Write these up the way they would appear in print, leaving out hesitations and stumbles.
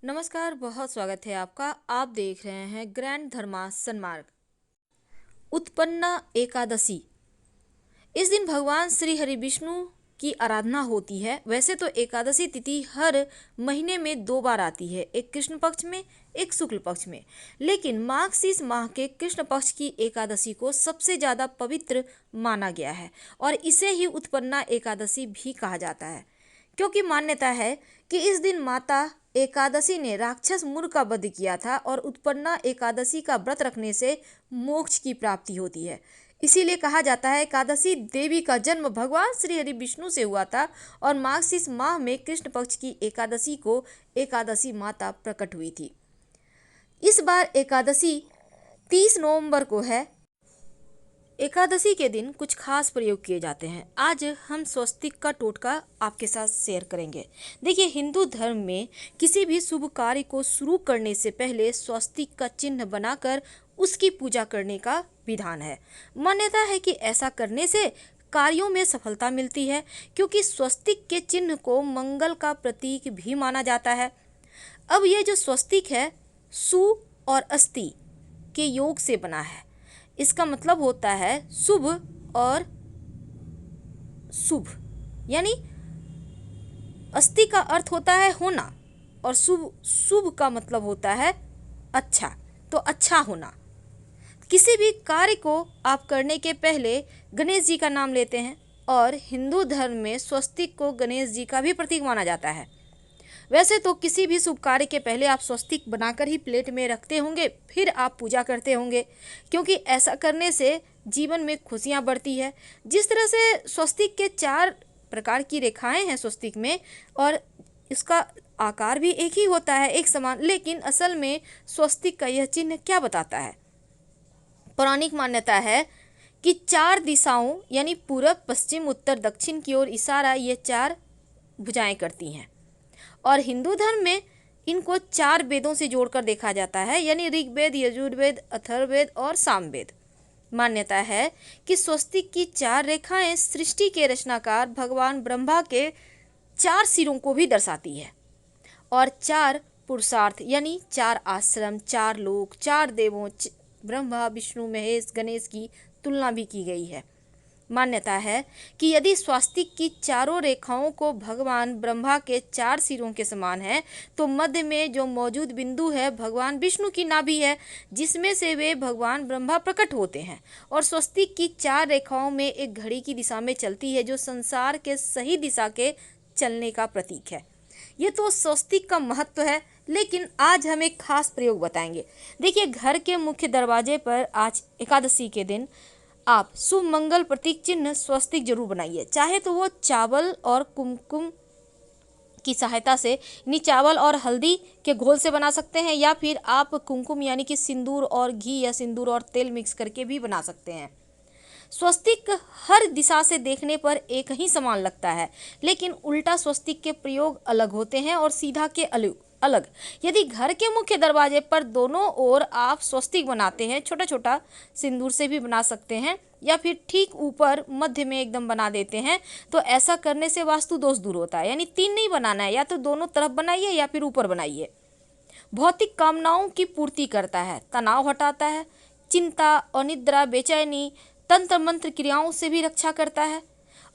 नमस्कार, बहुत स्वागत है आपका। आप देख रहे हैं ग्रैंड धर्मा सन्मार्ग। उत्पन्ना एकादशी। इस दिन भगवान श्री हरि विष्णु की आराधना होती है। वैसे तो एकादशी तिथि हर महीने में 2 बार आती है, एक कृष्ण पक्ष में, एक शुक्ल पक्ष में। लेकिन मार्गशीर्ष माह के कृष्ण पक्ष की एकादशी को सबसे ज़्यादा पवित्र माना गया है और इसे ही उत्पन्ना एकादशी भी कहा जाता है, क्योंकि मान्यता है कि इस दिन माता एकादशी ने राक्षस मुर का वध किया था और उत्पन्ना एकादशी का व्रत रखने से मोक्ष की प्राप्ति होती है। इसीलिए कहा जाता है एकादशी देवी का जन्म भगवान श्री हरि विष्णु से हुआ था और मार्गशीर्ष माह में कृष्ण पक्ष की एकादशी को एकादशी माता प्रकट हुई थी। इस बार एकादशी 30 नवंबर को है। एकादशी के दिन कुछ खास प्रयोग किए जाते हैं। आज हम स्वस्तिक का टोटका आपके साथ शेयर करेंगे। देखिए, हिंदू धर्म में किसी भी शुभ कार्य को शुरू करने से पहले स्वस्तिक का चिन्ह बनाकर उसकी पूजा करने का विधान है। मान्यता है कि ऐसा करने से कार्यों में सफलता मिलती है, क्योंकि स्वस्तिक के चिन्ह को मंगल का प्रतीक भी माना जाता है। अब ये जो स्वस्तिक है, सु और अस्ति के योग से बना है। इसका मतलब होता है शुभ और शुभ, यानी अस्ति का अर्थ होता है होना और शुभ शुभ का मतलब होता है अच्छा, तो अच्छा होना। किसी भी कार्य को आप करने के पहले गणेश जी का नाम लेते हैं और हिंदू धर्म में स्वस्तिक को गणेश जी का भी प्रतीक माना जाता है। वैसे तो किसी भी शुभ कार्य के पहले आप स्वस्तिक बनाकर ही प्लेट में रखते होंगे, फिर आप पूजा करते होंगे, क्योंकि ऐसा करने से जीवन में खुशियां बढ़ती है। जिस तरह से स्वस्तिक के 4 प्रकार की रेखाएं हैं स्वस्तिक में, और इसका आकार भी एक ही होता है, एक समान, लेकिन असल में स्वस्तिक का यह चिन्ह क्या बताता है? पौराणिक मान्यता है कि 4 दिशाओं यानी पूरब, पश्चिम, उत्तर, दक्षिण की ओर इशारा ये 4 भुजाएं करती हैं और हिंदू धर्म में इनको 4 वेदों से जोड़कर देखा जाता है, यानी ऋग्वेद, यजुर्वेद, अथर्ववेद और सामवेद। मान्यता है कि स्वस्तिक की 4 रेखाएं सृष्टि के रचनाकार भगवान ब्रह्मा के 4 सिरों को भी दर्शाती है और 4 पुरुषार्थ यानी 4 आश्रम, 4 लोक, 4 देवों ब्रह्मा, विष्णु, महेश, गणेश की तुलना भी की गई है। मान्यता है कि यदि स्वस्तिक की चारों रेखाओं को भगवान ब्रह्मा के 4 सिरों के समान है, तो मध्य में जो मौजूद बिंदु है भगवान विष्णु की नाभि है, जिसमें से वे भगवान ब्रह्मा प्रकट होते हैं। और स्वस्तिक की 4 रेखाओं में एक घड़ी की दिशा में चलती है, जो संसार के सही दिशा के चलने का प्रतीक है। ये तो स्वस्तिक का महत्व है, लेकिन आज हम एक खास प्रयोग बताएंगे। देखिए, घर के मुख्य दरवाजे पर आज एकादशी के दिन आप शुभ मंगल प्रतीक चिन्ह स्वस्तिक जरूर बनाइए। चाहे तो वो चावल और कुमकुम की सहायता से, यानी चावल और हल्दी के घोल से बना सकते हैं, या फिर आप कुमकुम यानी कि सिंदूर और घी या सिंदूर और तेल मिक्स करके भी बना सकते हैं। स्वस्तिक हर दिशा से देखने पर एक ही समान लगता है, लेकिन उल्टा स्वस्तिक के प्रयोग अलग होते हैं और सीधा के अलग अलग। यदि घर के मुख्य दरवाजे पर दोनों ओर आप स्वस्तिक बनाते हैं, छोटा छोटा सिंदूर से भी बना सकते हैं, या फिर ठीक ऊपर मध्य में एकदम बना देते हैं, तो ऐसा करने से वास्तु दोष दूर होता है। यानी 3 नहीं बनाना है, या तो दोनों तरफ बनाइए या फिर ऊपर बनाइए। भौतिक कामनाओं की पूर्ति करता है, तनाव हटाता है, चिंता, अनिद्रा, बेचैनी, तंत्र मंत्र क्रियाओं से भी रक्षा करता है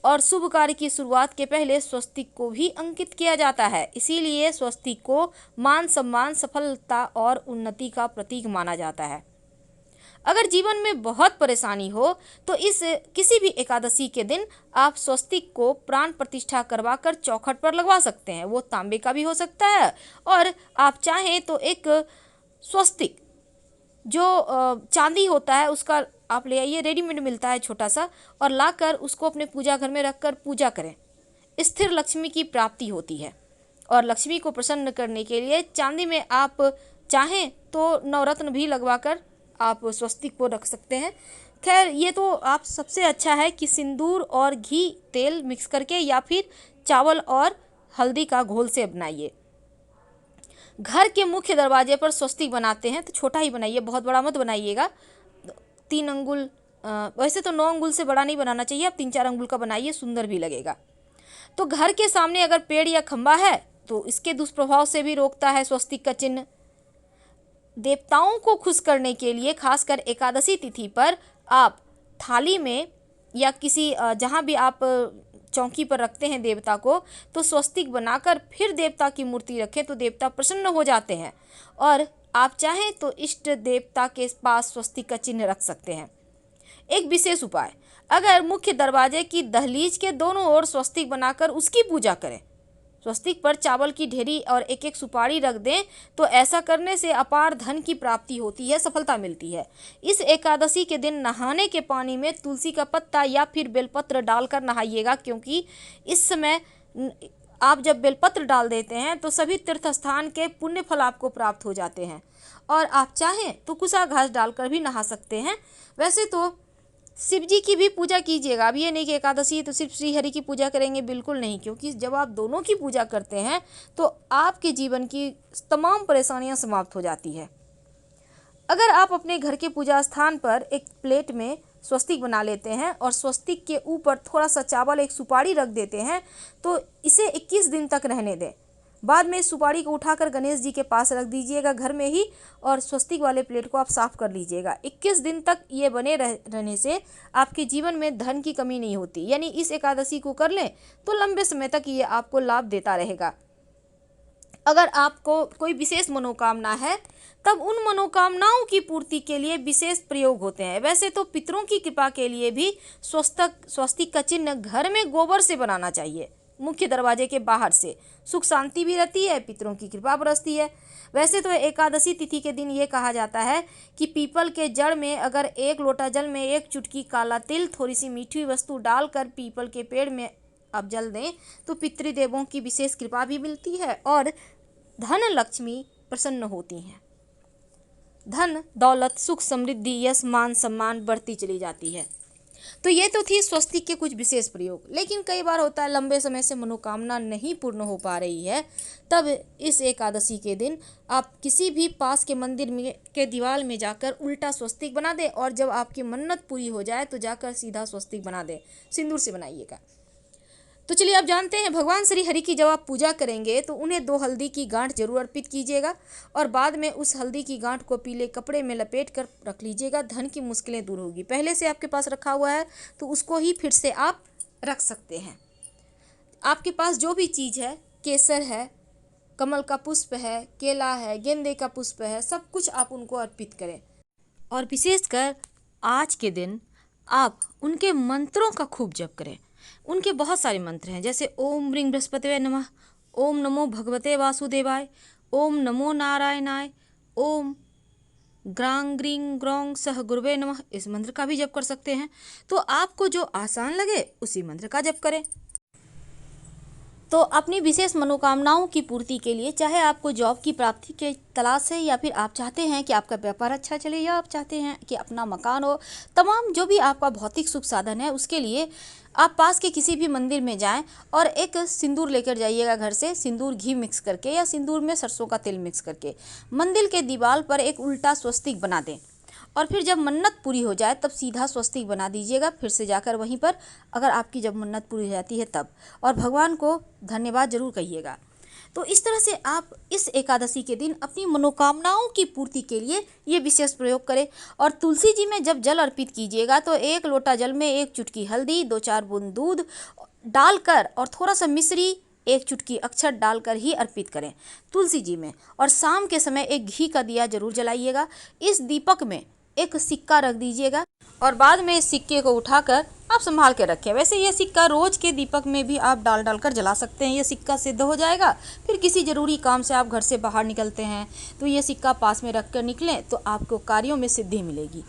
और शुभ कार्य की शुरुआत के पहले स्वस्तिक को भी अंकित किया जाता है। इसीलिए स्वस्तिक को मान सम्मान, सफलता और उन्नति का प्रतीक माना जाता है। अगर जीवन में बहुत परेशानी हो तो इस किसी भी एकादशी के दिन आप स्वस्तिक को प्राण प्रतिष्ठा करवाकर चौखट पर लगवा सकते हैं। वो तांबे का भी हो सकता है, और आप चाहें तो एक स्वस्तिक जो चांदी होता है उसका आप ले आइए, रेडीमेड मिलता है छोटा सा, और लाकर उसको अपने पूजा घर में रखकर पूजा करें। स्थिर लक्ष्मी की प्राप्ति होती है और लक्ष्मी को प्रसन्न करने के लिए चांदी में आप चाहें तो नवरत्न भी लगवाकर आप स्वस्तिक को रख सकते हैं। खैर, ये तो आप सबसे अच्छा है कि सिंदूर और घी तेल मिक्स करके या फिर चावल और हल्दी का घोल से बनाइए। घर के मुख्य दरवाजे पर स्वस्तिक बनाते हैं तो छोटा ही बनाइए, बहुत बड़ा मत बनाइएगा। 3 अंगुल, वैसे तो 9 अंगुल से बड़ा नहीं बनाना चाहिए, आप 3-4 अंगुल का बनाइए, सुंदर भी लगेगा। तो घर के सामने अगर पेड़ या खंबा है तो इसके दुष्प्रभाव से भी रोकता है स्वस्तिक का चिन्ह। देवताओं को खुश करने के लिए खासकर एकादशी तिथि पर आप थाली में या किसी जहाँ भी आप चौकी पर रखते हैं देवता को, तो स्वस्तिक बनाकर फिर देवता की मूर्ति रखें तो देवता प्रसन्न हो जाते हैं। और आप चाहें तो इष्ट देवता के पास स्वस्तिक का चिन्ह रख सकते हैं। एक विशेष उपाय, अगर मुख्य दरवाजे की दहलीज के दोनों ओर स्वस्तिक बनाकर उसकी पूजा करें, स्वस्तिक पर चावल की ढेरी और एक एक सुपारी रख दें, तो ऐसा करने से अपार धन की प्राप्ति होती है, सफलता मिलती है। इस एकादशी के दिन नहाने के पानी में तुलसी का पत्ता या फिर बेलपत्र डालकर नहाइएगा, क्योंकि इस समय आप जब बेलपत्र डाल देते हैं तो सभी तीर्थ स्थान के पुण्य फल आपको प्राप्त हो जाते हैं। और आप चाहें तो कुसा घास डालकर भी नहा सकते हैं। वैसे तो शिव जी की भी पूजा कीजिएगा। अब ये नहीं कि एकादशी है तो सिर्फ श्री हरि की पूजा करेंगे, बिल्कुल नहीं, क्योंकि जब आप दोनों की पूजा करते हैं तो आपके जीवन की तमाम परेशानियां समाप्त हो जाती है। अगर आप अपने घर के पूजा स्थान पर एक प्लेट में स्वस्तिक बना लेते हैं और स्वस्तिक के ऊपर थोड़ा सा चावल, एक सुपारी रख देते हैं, तो इसे 21 दिन तक रहने दें। बाद में इस सुपारी को उठाकर गणेश जी के पास रख दीजिएगा घर में ही, और स्वस्तिक वाले प्लेट को आप साफ कर लीजिएगा। 21 दिन तक ये बने रहने से आपके जीवन में धन की कमी नहीं होती। यानी इस एकादशी को कर लें तो लंबे समय तक ये आपको लाभ देता रहेगा। अगर आपको कोई विशेष मनोकामना है तब उन मनोकामनाओं की पूर्ति के लिए विशेष प्रयोग होते हैं। वैसे तो पितरों की कृपा के लिए भी स्वस्तिक का चिन्ह घर में गोबर से बनाना चाहिए, मुख्य दरवाजे के बाहर से। सुख शांति भी रहती है, पितरों की कृपा बरसती है। वैसे तो एकादशी तिथि के दिन ये कहा जाता है कि पीपल के जड़ में अगर 1 लोटा जल में 1 चुटकी काला तिल, थोड़ी सी मीठी वस्तु डालकर पीपल के पेड़ में आप जल दें तो पितृदेवों की विशेष कृपा भी मिलती है और धन लक्ष्मी प्रसन्न होती हैं। धन दौलत सुख समृद्धि यश मान सम्मान बढ़ती चली जाती है। तो ये तो थी स्वस्तिक के कुछ विशेष प्रयोग। लेकिन कई बार होता है लंबे समय से मनोकामना नहीं पूर्ण हो पा रही है, तब इस एकादशी के दिन आप किसी भी पास के मंदिर में के दीवार में जाकर उल्टा स्वस्तिक बना दें, और जब आपकी मन्नत पूरी हो जाए तो जाकर सीधा स्वस्तिक बना दें। सिंदूर से बनाइएगा। तो चलिए आप जानते हैं भगवान श्री हरि की जब आप पूजा करेंगे तो उन्हें 2 हल्दी की गांठ जरूर अर्पित कीजिएगा, और बाद में उस हल्दी की गांठ को पीले कपड़े में लपेट कर रख लीजिएगा। धन की मुश्किलें दूर होगी। पहले से आपके पास रखा हुआ है तो उसको ही फिर से आप रख सकते हैं। आपके पास जो भी चीज़ है, केसर है, कमल का पुष्प है, केला है, गेंदे का पुष्प है, सब कुछ आप उनको अर्पित करें। और विशेषकर आज के दिन आप उनके मंत्रों का खूब जप करें। उनके बहुत सारे मंत्र हैं, जैसे ओम ह्रीं बृहस्पतये नमः, ओम नमो भगवते वासुदेवाय, ओम नमो नारायणाय, ओम ग्रां ग्रीं ग्रौं सह गुरुवे नमः। इस मंत्र का भी जप कर सकते हैं। तो आपको जो आसान लगे उसी मंत्र का जप करें। तो अपनी विशेष मनोकामनाओं की पूर्ति के लिए, चाहे आपको जॉब की प्राप्ति के तलाश है, या फिर आप चाहते हैं कि आपका व्यापार अच्छा चले, या आप चाहते हैं कि अपना मकान हो, तमाम जो भी आपका भौतिक सुख साधन है, उसके लिए आप पास के किसी भी मंदिर में जाएं और एक सिंदूर लेकर जाइएगा घर से। सिंदूर घी मिक्स करके या सिंदूर में सरसों का तेल मिक्स करके मंदिर के दीवार पर एक उल्टा स्वस्तिक बना दें, और फिर जब मन्नत पूरी हो जाए तब सीधा स्वस्तिक बना दीजिएगा। फिर से जाकर वहीं पर, अगर आपकी जब मन्नत पूरी हो जाती है तब, और भगवान को धन्यवाद जरूर कहिएगा। तो इस तरह से आप इस एकादशी के दिन अपनी मनोकामनाओं की पूर्ति के लिए ये विशेष प्रयोग करें। और तुलसी जी में जब जल अर्पित कीजिएगा तो 1 लोटा जल में 1 चुटकी हल्दी, 2-4 बूंद दूध डालकर और थोड़ा सा मिश्री, 1 चुटकी अक्षत डालकर ही अर्पित करें तुलसी जी में। और शाम के समय एक घी का दिया जरूर जलाइएगा। इस दीपक में एक सिक्का रख दीजिएगा और बाद में इस सिक्के को उठाकर आप संभाल के रखें। वैसे ये सिक्का रोज के दीपक में भी आप डाल कर जला सकते हैं। ये सिक्का सिद्ध हो जाएगा। फिर किसी ज़रूरी काम से आप घर से बाहर निकलते हैं तो ये सिक्का पास में रख कर निकलें तो आपको कार्यों में सिद्धि मिलेगी।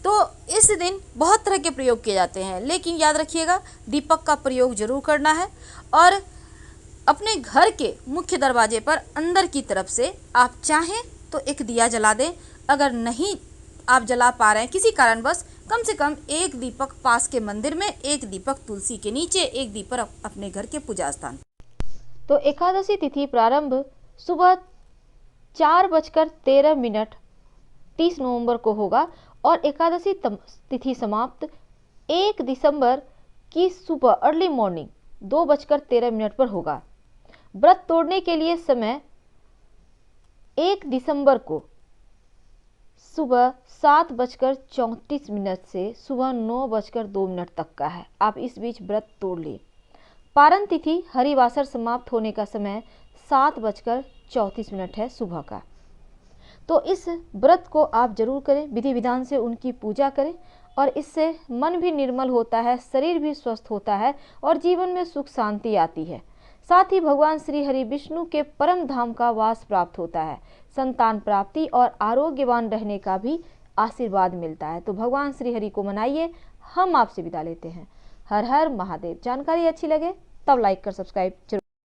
तो इस दिन बहुत तरह के प्रयोग किए जाते हैं, लेकिन याद रखिएगा दीपक का प्रयोग जरूर करना है। और अपने घर के मुख्य दरवाजे पर अंदर की तरफ से आप चाहें तो एक दिया जला दें। अगर नहीं आप जला पा रहे हैं किसी कारणवश, कम से कम 1 दीपक पास के मंदिर में, 1 दीपक तुलसी के नीचे, 1 दीपक अपने घर के पूजा स्थान। तो एकादशी तिथि प्रारंभ सुबह 4:13 30 नवंबर को होगा और एकादशी तिथि समाप्त 1 दिसंबर की सुबह अर्ली मॉर्निंग 2:13 पर होगा। व्रत तोड़ने के लिए समय 1 दिसंबर को सुबह 7:34 से सुबह 9:02 तक का है। आप इस बीच व्रत तोड़ लें। पारण तिथि हरिवासर समाप्त होने का समय 7:34 है सुबह का। तो इस व्रत को आप जरूर करें, विधि विधान से उनकी पूजा करें और इससे मन भी निर्मल होता है, शरीर भी स्वस्थ होता है और जीवन में सुख शांति आती है। साथ ही भगवान श्री हरि विष्णु के परम धाम का वास प्राप्त होता है, संतान प्राप्ति और आरोग्यवान रहने का भी आशीर्वाद मिलता है। तो भगवान श्री हरि को मनाइए। हम आपसे विदा लेते हैं। हर हर महादेव। जानकारी अच्छी लगे तब लाइक कर सब्सक्राइब जरूर।